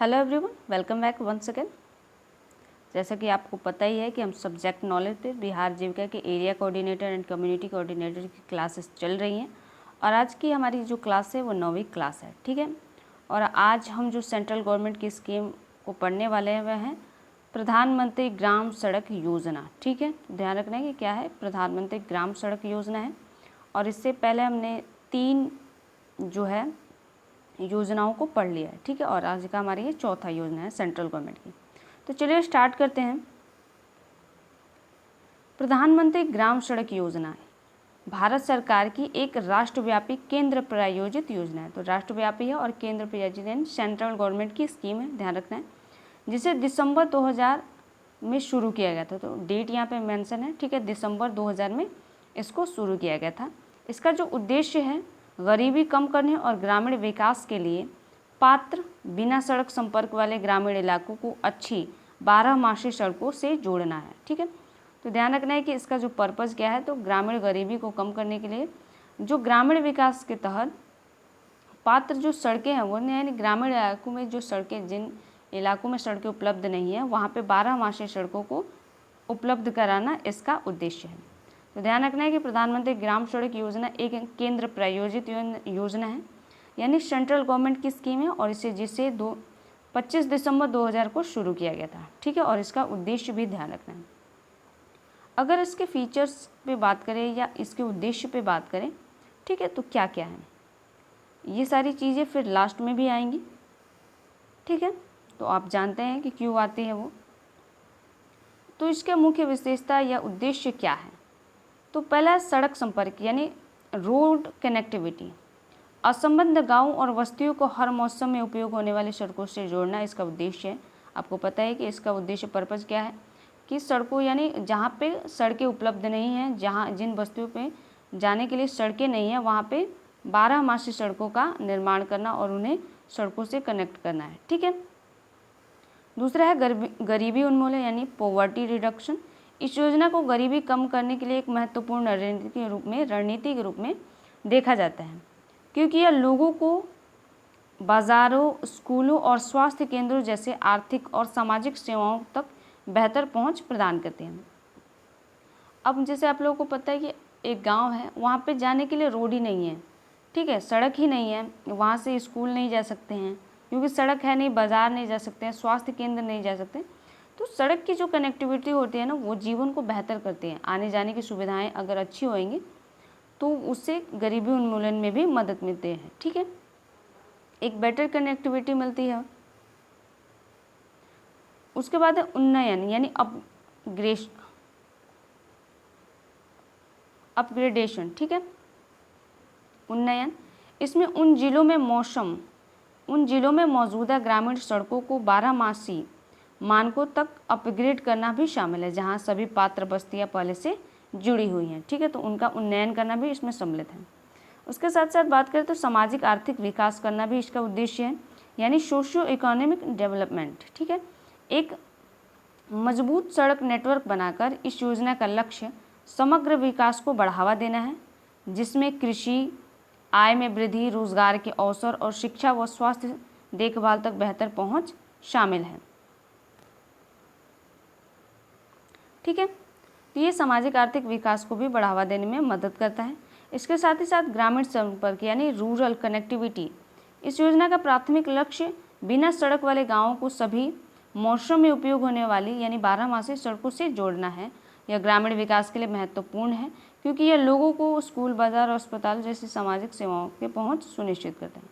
Hello everyone, welcome back once again. जैसा कि आपको पता ही है कि हम सब्जेक्ट नॉलेज पे बिहार जीविका के area coordinator and community coordinator की क्लासेस चल रही हैं और आज की हमारी जो क्लास है वो 9वीं क्लास है, ठीक है। और आज हम जो सेंट्रल गवर्नमेंट की स्कीम को पढ़ने वाले हैं वह है प्रधानमंत्री ग्राम सड़क योजना, ठीक है। ध्यान रखना है कि क्या है, प्रधानमंत्री ग्राम सड़क योजना है। और इससे पहले हमने 3 जो है योजनाओं को पढ़ लिया है, ठीक है। और आज का हमारी ये चौथा योजना है सेंट्रल गवर्नमेंट की। तो चलिए स्टार्ट करते हैं। प्रधानमंत्री ग्राम सड़क योजना है भारत सरकार की एक राष्ट्रव्यापी केंद्र प्रायोजित योजना है। तो राष्ट्रव्यापी है और केंद्र प्रायोजित यानी सेंट्रल गवर्नमेंट की स्कीम है, ध्यान रखना है, जिसे दिसंबर 2000 में शुरू किया गया था। तो डेट यहाँ पे मेंशन है, ठीक है, दिसंबर 2000 में इसको शुरू किया गया था। इसका जो उद्देश्य है गरीबी कम करने और ग्रामीण विकास के लिए पात्र बिना सड़क संपर्क वाले ग्रामीण इलाकों को अच्छी 12 सड़कों से जोड़ना है, ठीक है। तो ध्यान रखना है कि इसका जो पर्पज़ क्या है, तो ग्रामीण गरीबी को कम करने के लिए जो ग्रामीण विकास के तहत पात्र जो सड़कें हैं वो यानी ग्रामीण इलाकों में जो सड़कें, जिन इलाकों में सड़कें उपलब्ध नहीं है वहाँ पे 12 सड़कों को उपलब्ध कराना इसका उद्देश्य है। तो ध्यान रखना है कि प्रधानमंत्री ग्राम सड़क योजना एक केंद्र प्रायोजित योजना है, यानी सेंट्रल गवर्नमेंट की स्कीम है और जिसे 25 दिसंबर 2000 को शुरू किया गया था, ठीक है। और इसका उद्देश्य भी ध्यान रखना है। अगर इसके फीचर्स पे बात करें या इसके उद्देश्य पे बात करें, ठीक है, तो क्या क्या है, ये सारी चीज़ें फिर लास्ट में भी आएंगी, ठीक है। तो आप जानते हैं कि क्यों आती है वो। तो इसके मुख्य विशेषता या उद्देश्य क्या है, तो पहला सड़क संपर्क यानी रोड कनेक्टिविटी, असंबद्ध गांव और बस्तियों को हर मौसम में उपयोग होने वाली सड़कों से जोड़ना इसका उद्देश्य है। आपको पता है कि इसका उद्देश्य पर्पज़ क्या है कि सड़कों यानी जहाँ पे सड़कें उपलब्ध नहीं हैं, जहाँ जिन बस्तियों पे जाने के लिए सड़कें नहीं हैं वहाँ पे 12 सड़कों का निर्माण करना और उन्हें सड़कों से कनेक्ट करना है, ठीक है। दूसरा है गरीबी उन्मूलन यानी पॉवर्टी रिडक्शन। इस योजना को गरीबी कम करने के लिए एक महत्वपूर्ण रणनीति के रूप में देखा जाता है, क्योंकि यह लोगों को बाज़ारों, स्कूलों और स्वास्थ्य केंद्रों जैसे आर्थिक और सामाजिक सेवाओं तक बेहतर पहुंच प्रदान करते हैं। अब जैसे आप लोगों को पता है कि एक गांव है, वहाँ पे जाने के लिए रोड ही नहीं है, ठीक है, सड़क ही नहीं है, वहाँ से स्कूल नहीं जा सकते हैं क्योंकि सड़क है नहीं, बाज़ार नहीं जा सकते हैं, स्वास्थ्य केंद्र नहीं जा सकते। तो सड़क की जो कनेक्टिविटी होती है ना, वो जीवन को बेहतर करती है। आने जाने की सुविधाएं अगर अच्छी होएंगी तो उससे गरीबी उन्मूलन में भी मदद मिलती है, ठीक है, एक बेटर कनेक्टिविटी मिलती है। उसके बाद है उन्नयन यानी अपग्रेडेशन, ठीक है, उन्नयन। इसमें उन जिलों में मौजूदा ग्रामीण सड़कों को 12 मानकों तक अपग्रेड करना भी शामिल है, जहां सभी पात्र बस्तियां पहले से जुड़ी हुई हैं, ठीक है। तो उनका उन्नयन करना भी इसमें सम्मिलित है। उसके साथ साथ बात करें तो सामाजिक आर्थिक विकास करना भी इसका उद्देश्य है, यानी सोशियो इकोनॉमिक डेवलपमेंट, ठीक है। एक मजबूत सड़क नेटवर्क बनाकर इस योजना का लक्ष्य समग्र विकास को बढ़ावा देना है, जिसमें कृषि, आय में वृद्धि, रोजगार के अवसर और शिक्षा व स्वास्थ्य देखभाल तक बेहतर पहुंच शामिल है, ठीक है। तो ये सामाजिक आर्थिक विकास को भी बढ़ावा देने में मदद करता है। इसके साथ ही साथ ग्रामीण संपर्क यानी रूरल कनेक्टिविटी, इस योजना का प्राथमिक लक्ष्य बिना सड़क वाले गांवों को सभी मौसम में उपयोग होने वाली यानी 12 सड़कों से जोड़ना है। यह ग्रामीण विकास के लिए महत्वपूर्ण है क्योंकि यह लोगों को स्कूल, बाजार और अस्पताल जैसी सामाजिक सेवाओं के पहुंच सुनिश्चित करता है।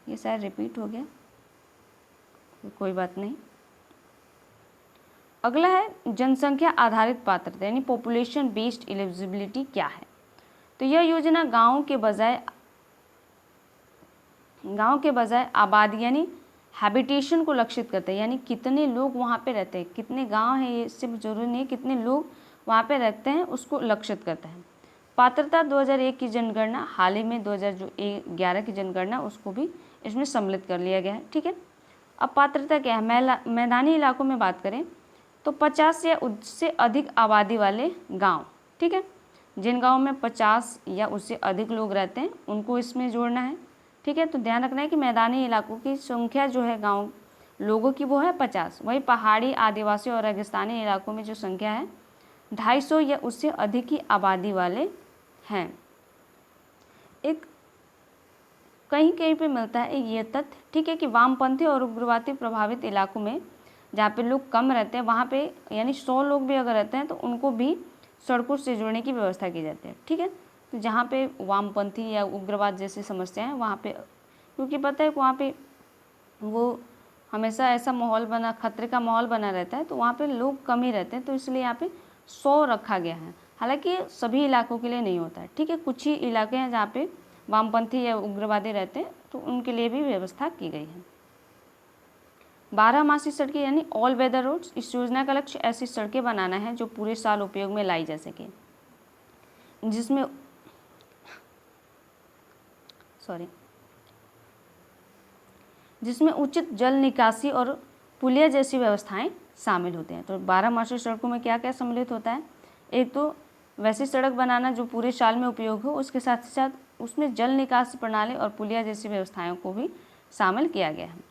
ये शायद रिपीट हो गया, कोई बात नहीं। अगला है जनसंख्या आधारित पात्रता यानी पॉपुलेशन बेस्ड एलिजिबिलिटी क्या है। तो यह योजना गांव के बजाय आबादी यानी हैबिटेशन को लक्षित करते हैं, यानी कितने लोग वहाँ पे रहते हैं, कितने गांव हैं, ये सिर्फ जरूरी नहीं है कितने लोग वहाँ पे रहते हैं, उसको लक्षित करता है। पात्रता 2001 की जनगणना, हाल ही में 2011 की जनगणना, उसको भी इसमें सम्मिलित कर लिया गया है, ठीक है। अब पात्रता क्या है, मैदानी इलाकों में बात करें तो 50 या उससे अधिक आबादी वाले गाँव, ठीक है, जिन गाँव में 50 या उससे अधिक लोग रहते हैं उनको इसमें जोड़ना है, ठीक है। तो ध्यान रखना है कि मैदानी इलाकों की संख्या जो है गाँव लोगों की वो है 50। वही पहाड़ी, आदिवासी और रेगिस्तानी इलाकों में जो संख्या है 250 या उससे अधिक की आबादी वाले हैं। एक कहीं कहीं पे मिलता है ये तथ्य, ठीक है, कि वामपंथी और उग्रवादी प्रभावित इलाकों में जहाँ पे लोग कम रहते हैं वहाँ पे यानी 100 लोग भी अगर रहते हैं तो उनको भी सड़कों से जोड़ने की व्यवस्था की जाती है, ठीक है। तो जहाँ पे वामपंथी या उग्रवाद जैसी समस्याएं हैं वहाँ पे, क्योंकि पता है कि वहाँ पे वो हमेशा ऐसा माहौल बना, खतरे का माहौल बना रहता है, तो वहाँ पे लोग कम ही रहते हैं, तो इसलिए यहाँ पे 100 रखा गया है। हालांकि ये सभी इलाकों के लिए नहीं होता है, ठीक है, कुछ ही इलाके हैं जहाँ पे वामपंथी या उग्रवादी रहते हैं, तो उनके लिए भी व्यवस्था की गई है। 12 मासी सड़कें यानी ऑल वेदर रोड्स, इस योजना का लक्ष्य ऐसी सड़कें बनाना है जो पूरे साल उपयोग में लाई जा सके, जिसमें उचित जल निकासी और पुलिया जैसी व्यवस्थाएं शामिल होते हैं। तो 12 मासी सड़कों में क्या क्या सम्मिलित होता है? एक तो वैसी सड़क बनाना जो पूरे साल में उपयोग हो, उसके साथ साथ उसमें जल निकासी प्रणाली और पुलिया जैसी व्यवस्थाओं को भी शामिल किया गया है।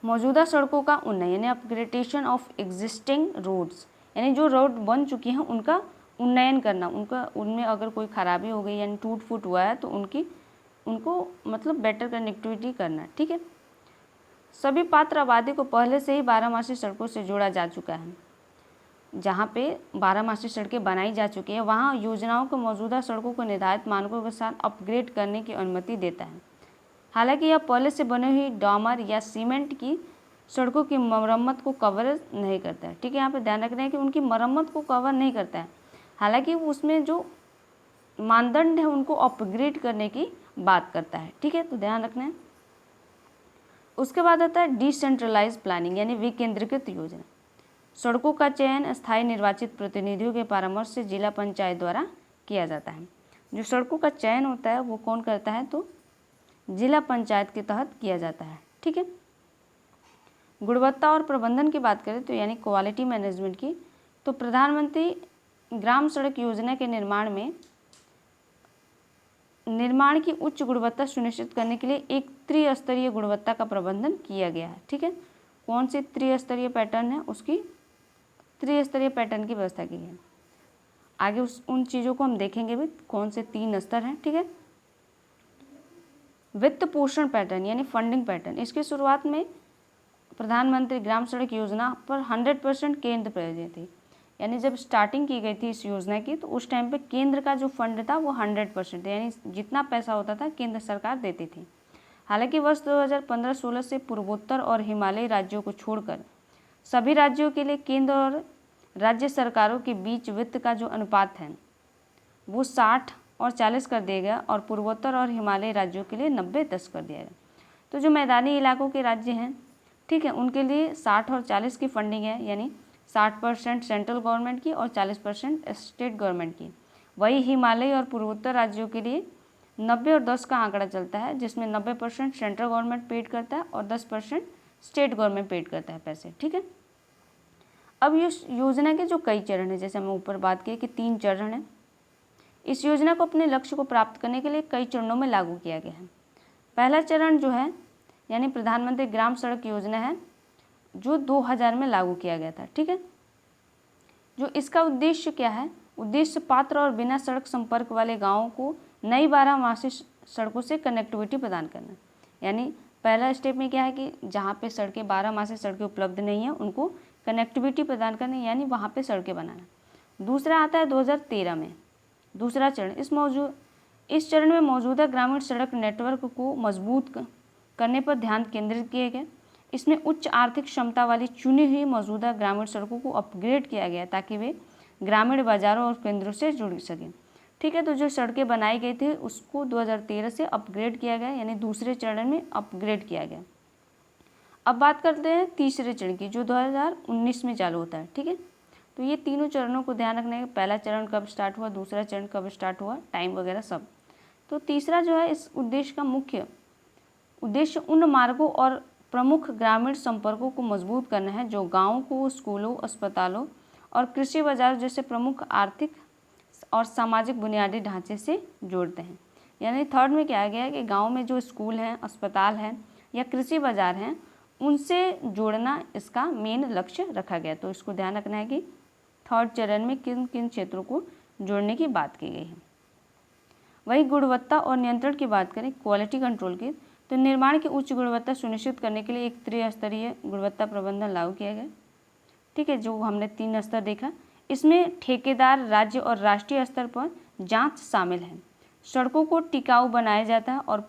मौजूदा सड़कों का उन्नयन यानी अपग्रेडेशन ऑफ एग्जिस्टिंग रोड्स, यानी जो रोड बन चुकी हैं उनका उन्नयन करना, उनमें अगर कोई खराबी हो गई यानी टूट फूट हुआ है तो उनको मतलब बेटर कनेक्टिविटी करना, ठीक है। सभी पात्र आबादी को पहले से ही 12 मासी सड़कों से जोड़ा जा चुका है। जहाँ पे 12 मासी सड़कें बनाई जा चुकी है वहाँ योजनाओं को मौजूदा सड़कों को निर्धारित मानकों के साथ अपग्रेड करने की अनुमति देता है। हालांकि यह पहले से बनी हुई डामर या सीमेंट की सड़कों की मरम्मत को कवर नहीं करता है, ठीक है। यहाँ पे ध्यान रखना है कि उनकी मरम्मत को कवर नहीं करता है, हालांकि उसमें जो मानदंड है उनको अपग्रेड करने की बात करता है, ठीक है, तो ध्यान रखना है। उसके बाद आता है डिसेंट्रलाइज प्लानिंग यानी विकेंद्रीकृत योजना। सड़कों का चयन स्थायी निर्वाचित प्रतिनिधियों के परामर्श से जिला पंचायत द्वारा किया जाता है। जो सड़कों का चयन होता है वो कौन करता है? तो जिला पंचायत के तहत किया जाता है, ठीक है। गुणवत्ता और प्रबंधन की बात करें तो यानी क्वालिटी मैनेजमेंट की, तो प्रधानमंत्री ग्राम सड़क योजना के निर्माण की उच्च गुणवत्ता सुनिश्चित करने के लिए एक त्रिस्तरीय गुणवत्ता का प्रबंधन किया गया है, ठीक है। कौन सी त्रिस्तरीय पैटर्न है? उसकी त्रिस्तरीय पैटर्न की व्यवस्था की है। आगे उन चीज़ों को हम देखेंगे भी कौन से 3 स्तर हैं, ठीक है। वित्त पोषण पैटर्न यानी फंडिंग पैटर्न, इसकी शुरुआत में प्रधानमंत्री ग्राम सड़क योजना पर 100% केंद्र प्रायोजित थी, यानी जब स्टार्टिंग की गई थी इस योजना की तो उस टाइम पे केंद्र का जो फंड था वो 100% यानी जितना पैसा होता था केंद्र सरकार देती थी। हालांकि वर्ष 2015-16 से पूर्वोत्तर और हिमालयी राज्यों को छोड़कर सभी राज्यों के लिए केंद्र और राज्य सरकारों के बीच वित्त का जो अनुपात है वो 60 और 40 कर दिया गया और पूर्वोत्तर और हिमालयी राज्यों के लिए 90-10 कर दिया गया। तो जो मैदानी इलाकों के राज्य हैं, ठीक है, उनके लिए 60 और 40 की फंडिंग है, यानी 60% सेंट्रल गवर्नमेंट की और 40% स्टेट गवर्नमेंट की। वही हिमालयी और पूर्वोत्तर राज्यों के लिए 90 और 10 का आंकड़ा चलता है, जिसमें 90% सेंट्रल गवर्नमेंट पेड करता है और 10% स्टेट गवर्नमेंट पेड करता है पैसे, ठीक है। अब इस योजना के जो कई चरण हैं, जैसे हम ऊपर बात की कि 3 चरण हैं। इस योजना को अपने लक्ष्य को प्राप्त करने के लिए कई चरणों में लागू किया गया है। पहला चरण जो है यानी प्रधानमंत्री ग्राम सड़क योजना है जो 2000 में लागू किया गया था, ठीक है। जो इसका उद्देश्य क्या है? उद्देश्य पात्र और बिना सड़क संपर्क वाले गाँवों को नई 12 मासी सड़कों से कनेक्टिविटी प्रदान करना। यानी पहला स्टेप में क्या है कि जहाँ पे सड़कें 12 मासी सड़कें उपलब्ध नहीं हैं उनको कनेक्टिविटी प्रदान करनी, यानी वहाँ पे सड़कें बनाना। दूसरा आता है 2013 में दूसरा चरण। इस चरण में मौजूदा ग्रामीण सड़क नेटवर्क को मजबूत करने पर ध्यान केंद्रित किए गए। इसमें उच्च आर्थिक क्षमता वाली चुनी हुई मौजूदा ग्रामीण सड़कों को अपग्रेड किया गया ताकि वे ग्रामीण बाजारों और केंद्रों से जुड़ सकें, ठीक है। तो जो सड़कें बनाई गई थी उसको 2013 से अपग्रेड किया गया, यानी दूसरे चरण में अपग्रेड किया गया। अब बात करते हैं तीसरे चरण की जो 2019 में चालू होता है, ठीक है। तो ये तीनों चरणों को ध्यान रखना है, पहला चरण कब स्टार्ट हुआ, दूसरा चरण कब स्टार्ट हुआ, टाइम वगैरह सब। तो तीसरा जो है इस उद्देश्य का मुख्य उद्देश्य उन मार्गों और प्रमुख ग्रामीण संपर्कों को मजबूत करना है जो गाँवों को स्कूलों, अस्पतालों और कृषि बाजार जैसे प्रमुख आर्थिक और सामाजिक बुनियादी ढांचे से जोड़ते हैं। यानी थर्ड में क्या गया है कि गांव में जो स्कूल हैं, अस्पताल हैं या कृषि बाजार हैं, उनसे जोड़ना इसका मेन लक्ष्य रखा गया। तो इसको ध्यान रखना है कि थर्ड चरण में किन किन क्षेत्रों को जोड़ने की बात की गई है। वही गुणवत्ता और नियंत्रण की बात करें, क्वालिटी कंट्रोल की, तो निर्माण की उच्च गुणवत्ता सुनिश्चित करने के लिए एक त्रिस्तरीय गुणवत्ता प्रबंधन लागू किया गया। ठीक है, जो हमने 3 स्तर देखा, इसमें ठेकेदार, राज्य और राष्ट्रीय स्तर पर जांच शामिल है। सड़कों को टिकाऊ बनाया जाता है और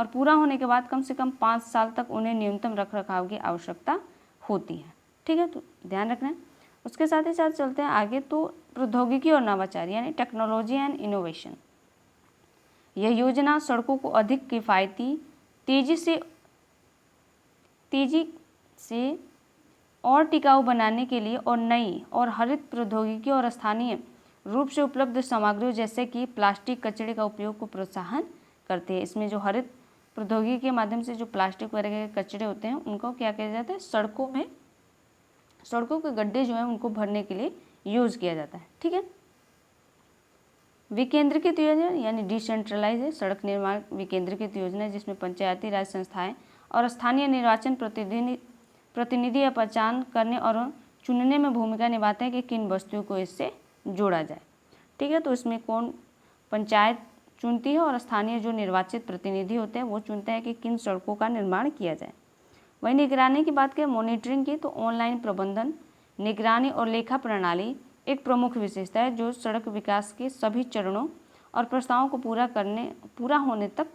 पूरा होने के बाद कम से कम 5 साल तक उन्हें न्यूनतम रखरखाव की आवश्यकता होती है। ठीक है, तो ध्यान रखना है। उसके साथ ही साथ चलते हैं आगे, तो प्रौद्योगिकी और नवाचार यानी टेक्नोलॉजी एंड इनोवेशन। यह योजना सड़कों को अधिक किफ़ायती, तेजी से और टिकाऊ बनाने के लिए और नई और हरित प्रौद्योगिकी और स्थानीय रूप से उपलब्ध सामग्रियों जैसे कि प्लास्टिक कचरे का उपयोग को प्रोत्साहन करते हैं। इसमें जो हरित प्रौद्योगिकी के माध्यम से जो प्लास्टिक वगैरह के कचरे होते हैं उनको क्या किया जाता है, सड़कों के गड्ढे जो हैं उनको भरने के लिए यूज़ किया जाता है। ठीक है, विकेंद्रीकृत योजना यानी डिसेंट्रलाइज है। सड़क निर्माण विकेंद्रीकृत योजना है जिसमें पंचायती राज संस्थाएं और स्थानीय निर्वाचन प्रतिनिधि या पहचान करने और चुनने में भूमिका निभाते हैं कि किन वस्तुओं को इससे जोड़ा जाए। ठीक है, तो इसमें कौन, पंचायत चुनती है और स्थानीय जो निर्वाचित प्रतिनिधि होते हैं वो चुनते हैं कि किन सड़कों का निर्माण किया जाए। वहीं निगरानी की बात करें, मॉनिटरिंग की, तो ऑनलाइन प्रबंधन, निगरानी और लेखा प्रणाली एक प्रमुख विशेषता है जो सड़क विकास के सभी चरणों और प्रस्तावों को पूरा होने तक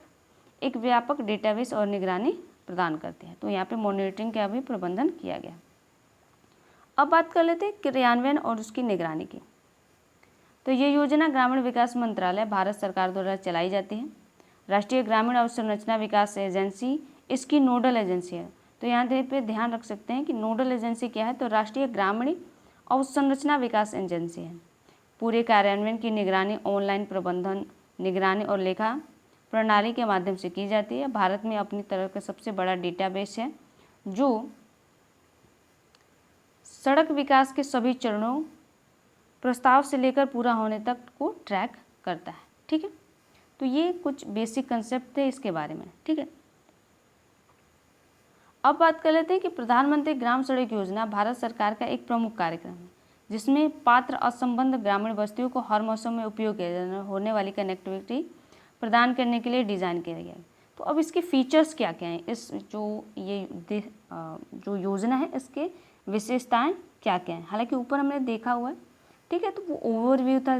एक व्यापक डेटाबेस और निगरानी प्रदान करते हैं। तो यहाँ पे मॉनिटरिंग का भी प्रबंधन किया गया। अब बात कर लेते हैं क्रियान्वयन और उसकी निगरानी की। तो ये योजना ग्रामीण विकास मंत्रालय, भारत सरकार द्वारा चलाई जाती है। राष्ट्रीय ग्रामीण अवसंरचना विकास एजेंसी इसकी नोडल एजेंसी है। तो यहाँ पे ध्यान रख सकते हैं कि नोडल एजेंसी क्या है, तो राष्ट्रीय ग्रामीण अवसंरचना विकास एजेंसी है। पूरे कार्यान्वयन की निगरानी ऑनलाइन प्रबंधन, निगरानी और लेखा प्रणाली के माध्यम से की जाती है। भारत में अपनी तरह का सबसे बड़ा डेटाबेस है जो सड़क विकास के सभी चरणों, प्रस्ताव से लेकर पूरा होने तक को ट्रैक करता है। ठीक है, तो ये कुछ बेसिक कंसेप्ट थे इसके बारे में। ठीक है, अब बात कर लेते हैं कि प्रधानमंत्री ग्राम सड़क योजना भारत सरकार का एक प्रमुख कार्यक्रम है जिसमें पात्र असंबद्ध ग्रामीण बस्तियों को हर मौसम में उपयोग किया जाने होने वाली कनेक्टिविटी प्रदान करने के लिए डिज़ाइन किया गया है। तो अब इसके फीचर्स क्या क्या हैं, इस जो योजना है इसके विशेषताएं क्या क्या हैं। हालांकि ऊपर हमने देखा हुआ है। ठीक है, तो वो ओवरव्यू था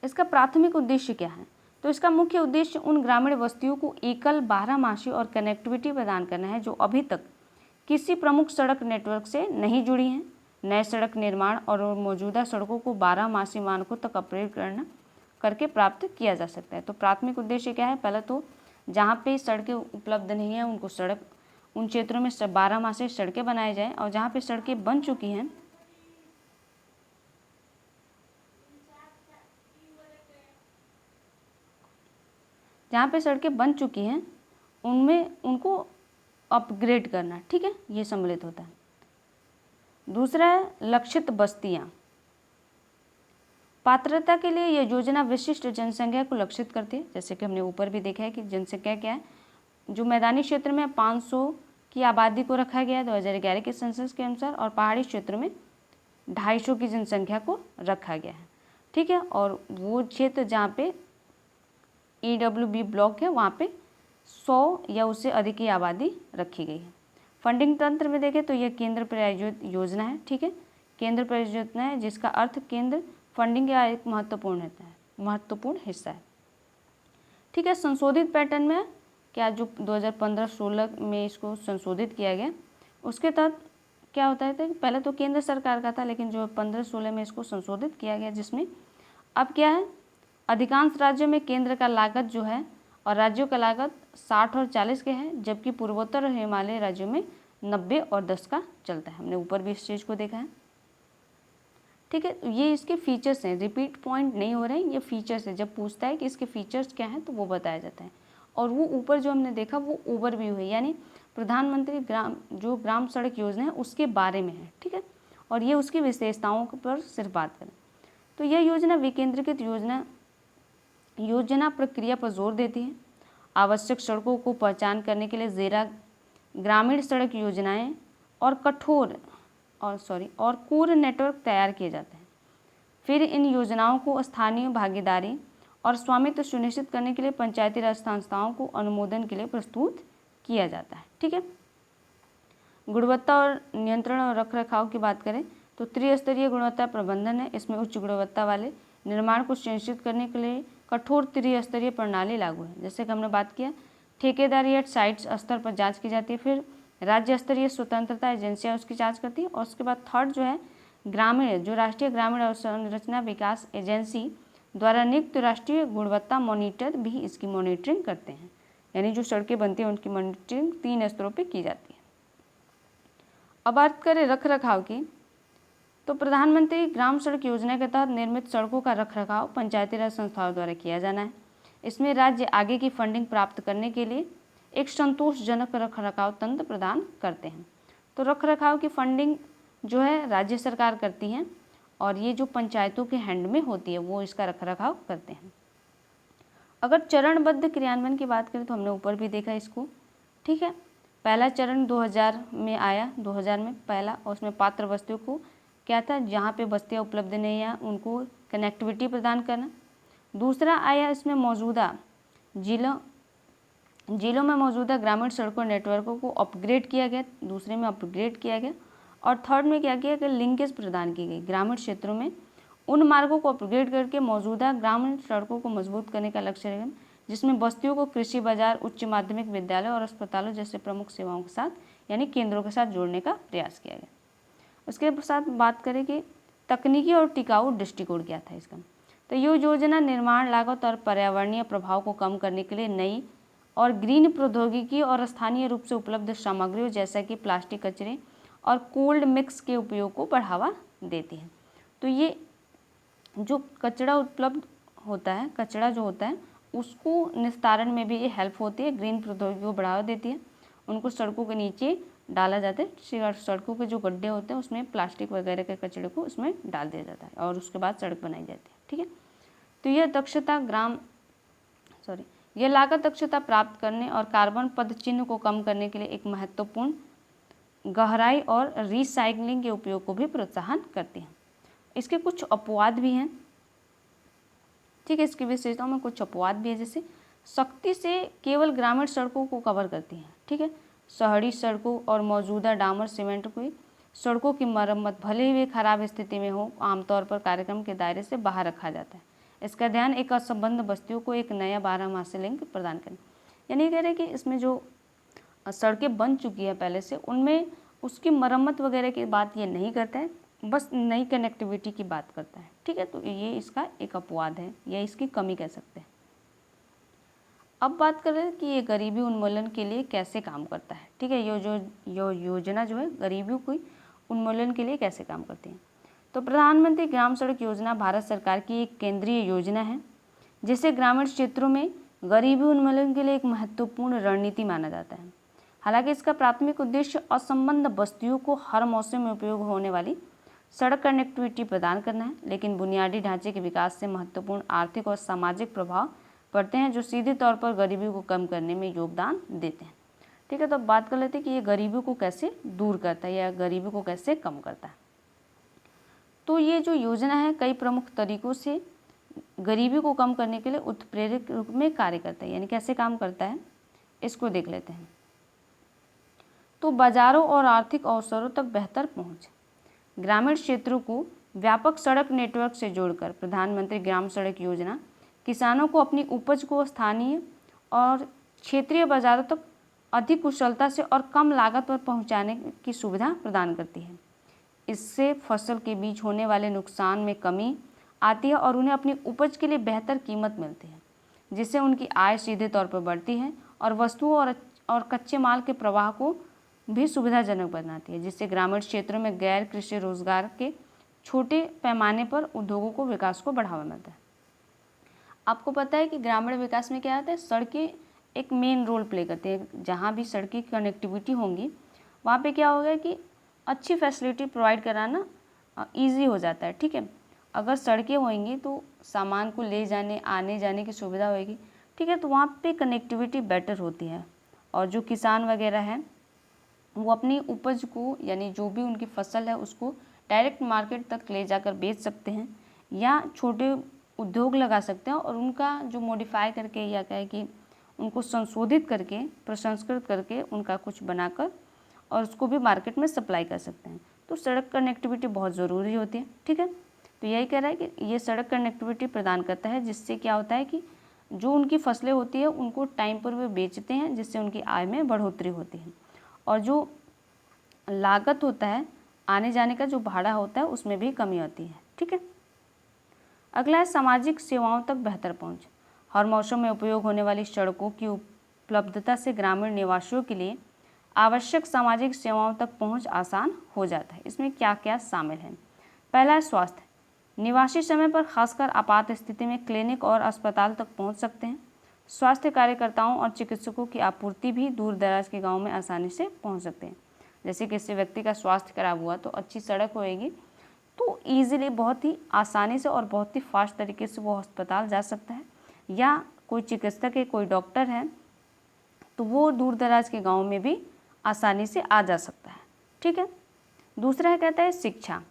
इसका प्राथमिक उद्देश्य क्या है, तो इसका मुख्य उद्देश्य उन ग्रामीण बस्तियों को एकल, बारहमासी और कनेक्टिविटी प्रदान करना है जो अभी तक किसी प्रमुख सड़क नेटवर्क से नहीं जुड़ी हैं। नए सड़क निर्माण और मौजूदा सड़कों को 12 मानकों तक अपग्रेड करके प्राप्त किया जा सकता है। तो प्राथमिक उद्देश्य क्या है, पहले तो जहाँ पे सड़कें उपलब्ध नहीं हैं उन क्षेत्रों में 12 सड़कें बनाई जाएँ, और जहाँ पे सड़कें बन चुकी हैं उनमें उनको अपग्रेड करना। ठीक है, ये सम्मिलित होता है। दूसरा है लक्षित बस्तियाँ। पात्रता के लिए यह योजना विशिष्ट जनसंख्या को लक्षित करती है। जैसे कि हमने ऊपर भी देखा है कि जनसंख्या क्या है, जो मैदानी क्षेत्र में 500 की आबादी को रखा गया है 2011 के सेंसस के अनुसार, और पहाड़ी क्षेत्र में 250 की जनसंख्या को रखा गया है। ठीक है, और वो क्षेत्र जहाँ पे EWB ब्लॉक है वहाँ पे 100 या उससे अधिक की आबादी रखी गई है। फंडिंग तंत्र में देखें तो यह केंद्र प्रायोजित योजना है। ठीक है, केंद्र प्रायोजित योजना है जिसका अर्थ केंद्र फंडिंग का एक महत्वपूर्ण हिस्सा है। ठीक है, संशोधित पैटर्न में क्या, जो 2015-16 में इसको संशोधित किया गया, उसके तहत क्या होता है, तो पहले तो केंद्र सरकार का था, लेकिन जो 15-16 में इसको संशोधित किया गया, जिसमें अब क्या है, अधिकांश राज्यों में केंद्र का लागत जो है और राज्यों का लागत 60 और 40 के है, जबकि पूर्वोत्तर और हिमालय राज्यों में 90 और 10 का चलता है। हमने ऊपर भी इस चीज़ को देखा है। ठीक है, तो ये इसके फीचर्स हैं, रिपीट पॉइंट नहीं हो रहे हैं, ये फीचर्स है। जब पूछता है कि इसके फीचर्स क्या हैं तो वो बताया जाता है। और वो ऊपर जो हमने देखा वो ओवरव्यू है, यानी प्रधानमंत्री ग्राम सड़क योजना है उसके बारे में है। ठीक है, और ये उसकी विशेषताओं पर सिर्फ बात करें तो यह योजना विकेंद्रीकृत योजना योजना प्रक्रिया पर जोर देती है। आवश्यक सड़कों को पहचान करने के लिए ज़ेरा ग्रामीण सड़क योजनाएं और कोर नेटवर्क तैयार किए जाते हैं। फिर इन योजनाओं को स्थानीय भागीदारी और स्वामित्व सुनिश्चित करने के लिए पंचायती राज संस्थाओं को अनुमोदन के लिए प्रस्तुत किया जाता है। ठीक है। गुणवत्ता और नियंत्रण और रखरखाव की बात करें तो त्रिस्तरीय गुणवत्ता प्रबंधन है। इसमें उच्च गुणवत्ता वाले निर्माण को सुनिश्चित करने के लिए कठोर त्रिस्तरीय प्रणाली लागू है। जैसे कि हमने बात किया, ठेकेदारी या साइट स्तर पर जांच की जाती है। फिर राज्य स्तरीय स्वतंत्रता एजेंसियाँ उसकी जांच करती है। और उसके बाद थर्ड जो है ग्रामीण, जो राष्ट्रीय ग्रामीण अवसंरचना विकास एजेंसी द्वारा नियुक्त राष्ट्रीय गुणवत्ता मॉनिटर भी इसकी मॉनिटरिंग करते हैं। यानी जो सड़कें बनती हैं उनकी मॉनिटरिंग 3 स्तरों पर की जाती है। अब बात करें रख रखाव की, तो प्रधानमंत्री ग्राम सड़क योजना के तहत निर्मित सड़कों का रखरखाव पंचायती राज संस्थाओं द्वारा किया जाना है। इसमें राज्य आगे की फंडिंग प्राप्त करने के लिए एक संतोषजनक रखरखाव तंत्र प्रदान करते हैं। तो रखरखाव की फंडिंग जो है राज्य सरकार करती है और ये जो पंचायतों के हैंड में होती है वो इसका रखरखाव करते हैं। अगर चरणबद्ध क्रियान्वयन की बात करें तो हमने ऊपर भी देखा इसको। ठीक है। पहला चरण 2000 में आया, 2000 में पहला, और उसमें पात्र बस्तियों को क्या था, जहाँ पे बस्तियाँ उपलब्ध नहीं है उनको कनेक्टिविटी प्रदान करना। दूसरा आया इसमें मौजूदा जिलों में मौजूदा ग्रामीण सड़कों नेटवर्कों को अपग्रेड किया गया, दूसरे में अपग्रेड किया गया। और थर्ड में क्या किया कि लिंकेज प्रदान की गई ग्रामीण क्षेत्रों में उन मार्गों को अपग्रेड करके मौजूदा ग्रामीण सड़कों को मजबूत करने का लक्ष्य रहेगा, जिसमें बस्तियों को कृषि बाजार, उच्च माध्यमिक विद्यालय और अस्पतालों जैसे प्रमुख सेवाओं के साथ यानी केंद्रों के साथ जोड़ने का प्रयास किया गया। उसके साथ बात करें कि तकनीकी और टिकाऊ दृष्टिकोण क्या था इसका, तो ये योजना निर्माण लागत और पर्यावरणीय प्रभाव को कम करने के लिए नई और ग्रीन प्रौद्योगिकी और स्थानीय रूप से उपलब्ध सामग्रियों जैसा कि प्लास्टिक कचरे और कोल्ड मिक्स के उपयोग को बढ़ावा देती है। तो ये जो कचरा उपलब्ध होता है, कचरा जो होता है उसको निस्तारण में भी ये हेल्प होती है, ग्रीन प्रौद्योगिकी को बढ़ावा देती है। उनको सड़कों के नीचे डाला जाता है, सड़कों के जो गड्ढे होते हैं उसमें प्लास्टिक वगैरह के कचरे को उसमें डाल दिया जाता है और उसके बाद सड़क बनाई जाती है। ठीक है। तो यह लागत दक्षता प्राप्त करने और कार्बन पदचिह्न को कम करने के लिए एक महत्वपूर्ण गहराई और रिसाइकलिंग के उपयोग को भी प्रोत्साहन करती है। इसके कुछ अपवाद भी हैं। ठीक है। इसकी विशेषताओं में कुछ अपवाद भी है, जैसे सख्ती से केवल ग्रामीण सड़कों को कवर करती है। ठीक है। शहरी सड़कों और मौजूदा डामर सीमेंट की सड़कों की मरम्मत भले ही वे खराब स्थिति में हो, आमतौर पर कार्यक्रम के दायरे से बाहर रखा जाता है। इसका ध्यान एक असंबद्ध बस्तियों को एक नया 12 लिंक प्रदान करें। यानी कह रहे हैं कि इसमें जो सड़कें बन चुकी है पहले से, उनमें उसकी मरम्मत वगैरह की बात ये नहीं करता है, बस नई कनेक्टिविटी की बात करता है। ठीक है। तो ये इसका एक अपवाद है या इसकी कमी कह सकते हैं। अब बात करें कि ये गरीबी उन्मूलन के लिए कैसे काम करता है। ठीक है। यो योजना जो है गरीबी को उन्मूलन के लिए कैसे काम करती है, तो प्रधानमंत्री ग्राम सड़क योजना भारत सरकार की एक केंद्रीय योजना है जिसे ग्रामीण क्षेत्रों में गरीबी उन्मूलन के लिए एक महत्वपूर्ण रणनीति माना जाता है। हालांकि इसका प्राथमिक उद्देश्य असंबद्ध बस्तियों को हर मौसम में उपयोग होने वाली सड़क कनेक्टिविटी प्रदान करना है, लेकिन बुनियादी ढांचे के विकास से महत्वपूर्ण आर्थिक और सामाजिक प्रभाव पड़ते हैं जो सीधे तौर पर गरीबी को कम करने में योगदान देते हैं। ठीक है। तो अब बात कर लेते हैं कि ये गरीबी को कैसे दूर करता है या गरीबी को कैसे कम करता है। तो ये जो योजना है कई प्रमुख तरीकों से गरीबी को कम करने के लिए उत्प्रेरक रूप में कार्य करता है। यानी कैसे काम करता है इसको देख लेते हैं। तो बाजारों और आर्थिक अवसरों तक बेहतर पहुंच, ग्रामीण क्षेत्रों को व्यापक सड़क नेटवर्क से जोड़कर प्रधानमंत्री ग्राम सड़क योजना किसानों को अपनी उपज को स्थानीय और क्षेत्रीय बाजारों तक अधिक कुशलता से और कम लागत पर पहुंचाने की सुविधा प्रदान करती है। इससे फसल के बीच होने वाले नुकसान में कमी आती है और उन्हें अपनी उपज के लिए बेहतर कीमत मिलती है, जिससे उनकी आय सीधे तौर पर बढ़ती है और वस्तुओं और कच्चे माल के प्रवाह को भी सुविधाजनक बनाती है, जिससे ग्रामीण क्षेत्रों में गैर कृषि रोजगार के छोटे पैमाने पर उद्योगों को विकास को बढ़ावा मिलता है। आपको पता है कि ग्रामीण विकास में क्या आता है, सड़कें एक मेन रोल प्ले करती है। जहाँ भी सड़की कनेक्टिविटी होंगी वहाँ पे क्या होगा कि अच्छी फैसिलिटी प्रोवाइड कराना ईजी हो जाता है। ठीक है। अगर सड़कें होंगी तो सामान को ले जाने आने जाने की सुविधा होगी, ठीक है। तो वहाँ पे कनेक्टिविटी बेटर होती है और जो किसान वगैरह हैं वो अपनी उपज को यानी जो भी उनकी फसल है उसको डायरेक्ट मार्केट तक ले जाकर बेच सकते हैं या छोटे उद्योग लगा सकते हैं और उनका जो मॉडिफाई करके या क्या है कि उनको संशोधित करके प्रसंस्कृत करके उनका कुछ बनाकर और उसको भी मार्केट में सप्लाई कर सकते हैं। तो सड़क कनेक्टिविटी बहुत ज़रूरी होती है, ठीक है। तो यही कह रहा है कि ये सड़क कनेक्टिविटी प्रदान करता है जिससे क्या होता है कि जो उनकी फसलें होती है उनको टाइम पर वे बेचते हैं जिससे उनकी आय में बढ़ोतरी होती है और जो लागत होता है आने जाने का जो भाड़ा होता है उसमें भी कमी आती है, ठीक है। अगला है सामाजिक सेवाओं तक बेहतर पहुंच। हर मौसम में उपयोग होने वाली सड़कों की उपलब्धता से ग्रामीण निवासियों के लिए आवश्यक सामाजिक सेवाओं तक पहुंच आसान हो जाता है। इसमें क्या क्या शामिल है? पहला है स्वास्थ्य। निवासी समय पर खासकर आपात स्थिति में क्लिनिक और अस्पताल तक पहुंच सकते हैं। स्वास्थ्य कार्यकर्ताओं और चिकित्सकों की आपूर्ति भी दूर दराज के गाँव में आसानी से पहुँच सकते हैं। जैसे किसी व्यक्ति का स्वास्थ्य खराब हुआ तो अच्छी सड़क होएगी तो ईजिली बहुत ही आसानी से और बहुत ही फास्ट तरीके से वो अस्पताल जा सकता है या कोई चिकित्सक है कोई डॉक्टर है तो वो दूर दराज के गाँव में भी आसानी से आ जा सकता है, ठीक है। दूसरा है कहता है शिक्षा।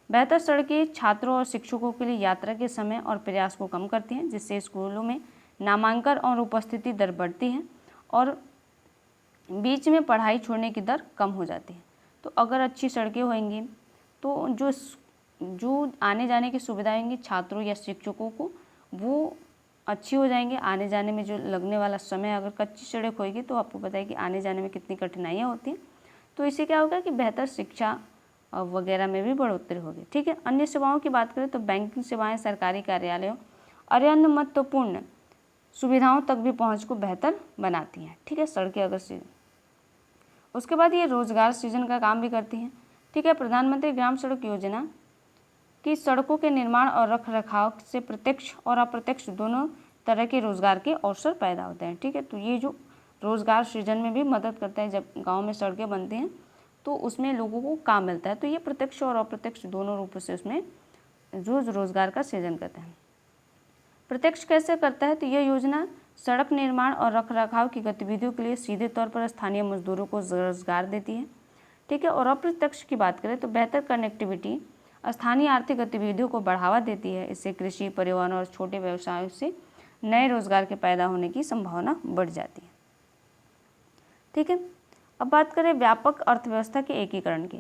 बेहतर सड़कें छात्रों और शिक्षकों के लिए यात्रा के समय और प्रयास को कम करती हैं जिससे स्कूलों में नामांकन और उपस्थिति दर बढ़ती है और बीच में पढ़ाई छोड़ने की दर कम हो जाती है। तो अगर अच्छी सड़कें होंगी तो जो आने जाने की सुविधाएं होंगी छात्रों या शिक्षकों को वो अच्छी हो जाएंगे। आने जाने में जो लगने वाला समय अगर कच्ची सड़क होगी तो आपको पता है कि आने जाने में कितनी कठिनाइयाँ होती हैं। तो इससे क्या होगा कि बेहतर शिक्षा वगैरह में भी बढ़ोतरी होगी, ठीक है। अन्य सेवाओं की बात करें तो बैंकिंग सेवाएं, सरकारी कार्यालयों और अन्य महत्वपूर्ण सुविधाओं तक भी पहुँच को बेहतर बनाती हैं, ठीक है, सड़कें अगर से। उसके बाद ये रोजगार सृजन का काम भी करती हैं, ठीक है। प्रधानमंत्री ग्राम सड़क योजना की सड़कों के निर्माण और रख रखाव से प्रत्यक्ष और अप्रत्यक्ष दोनों तरह के रोजगार के अवसर पैदा होते हैं, ठीक है। तो ये जो रोजगार सृजन में भी मदद करता है, जब गांव में सड़कें बनती हैं तो उसमें लोगों को काम मिलता है। तो ये प्रत्यक्ष और अप्रत्यक्ष दोनों रूपों से उसमें रोजगार का सृजन करता है। प्रत्यक्ष कैसे करता है? तो यह योजना सड़क निर्माण और रख रखाव की गतिविधियों के लिए सीधे तौर पर स्थानीय मजदूरों को रोजगार देती है, ठीक है। और अप्रत्यक्ष की बात करें तो बेहतर कनेक्टिविटी स्थानीय आर्थिक गतिविधियों को बढ़ावा देती है। इससे कृषि, परिवहन और छोटे व्यवसायों से नए रोजगार के पैदा होने की संभावना बढ़ जाती है, ठीक है। अब बात करें व्यापक अर्थव्यवस्था के एकीकरण की,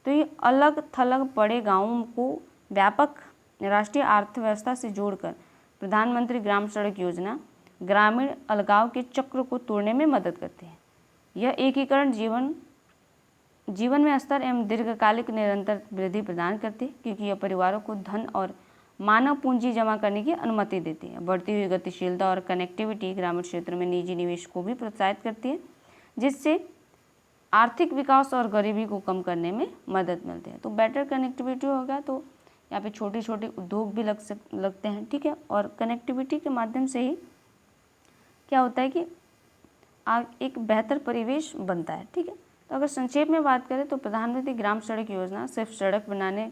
तो ये अलग थलग पड़े गांवों को व्यापक राष्ट्रीय अर्थव्यवस्था से जोड़कर प्रधानमंत्री ग्राम सड़क योजना ग्रामीण अलगाव के चक्र को तोड़ने में मदद करती है। यह एकीकरण जीवन में स्तर एवं दीर्घकालिक निरंतर वृद्धि प्रदान करती है क्योंकि यह परिवारों को धन और मानव पूंजी जमा करने की अनुमति देती है। बढ़ती हुई गतिशीलता और कनेक्टिविटी ग्रामीण क्षेत्र में निजी निवेश को भी प्रोत्साहित करती है जिससे आर्थिक विकास और गरीबी को कम करने में मदद मिलती है। तो बेटर कनेक्टिविटी होगा तो यहाँ पे छोटे छोटे उद्योग भी लगते हैं, ठीक है। और कनेक्टिविटी के माध्यम से ही क्या होता है कि एक बेहतर परिवेश बनता है, ठीक है। तो अगर संक्षेप में बात करें तो प्रधानमंत्री ग्राम सड़क योजना सिर्फ सड़क बनाने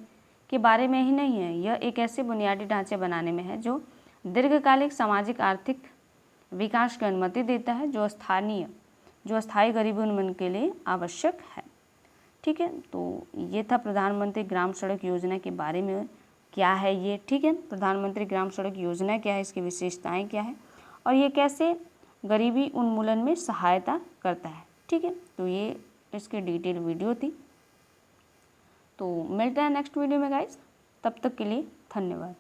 के बारे में ही नहीं है, यह एक ऐसे बुनियादी ढांचे बनाने में है जो दीर्घकालिक सामाजिक आर्थिक विकास की अनुमति देता है जो अस्थायी गरीबी उन्मूलन के लिए आवश्यक है, ठीक है। तो ये था प्रधानमंत्री ग्राम सड़क योजना के बारे में, क्या है ये, ठीक है। प्रधानमंत्री ग्राम सड़क योजना क्या है, इसकी विशेषताएं क्या है और ये कैसे गरीबी उन्मूलन में सहायता करता है, ठीक है। तो ये इसकी डिटेल वीडियो थी। तो मिलते हैं नेक्स्ट वीडियो में गाइस, तब तक के लिए धन्यवाद।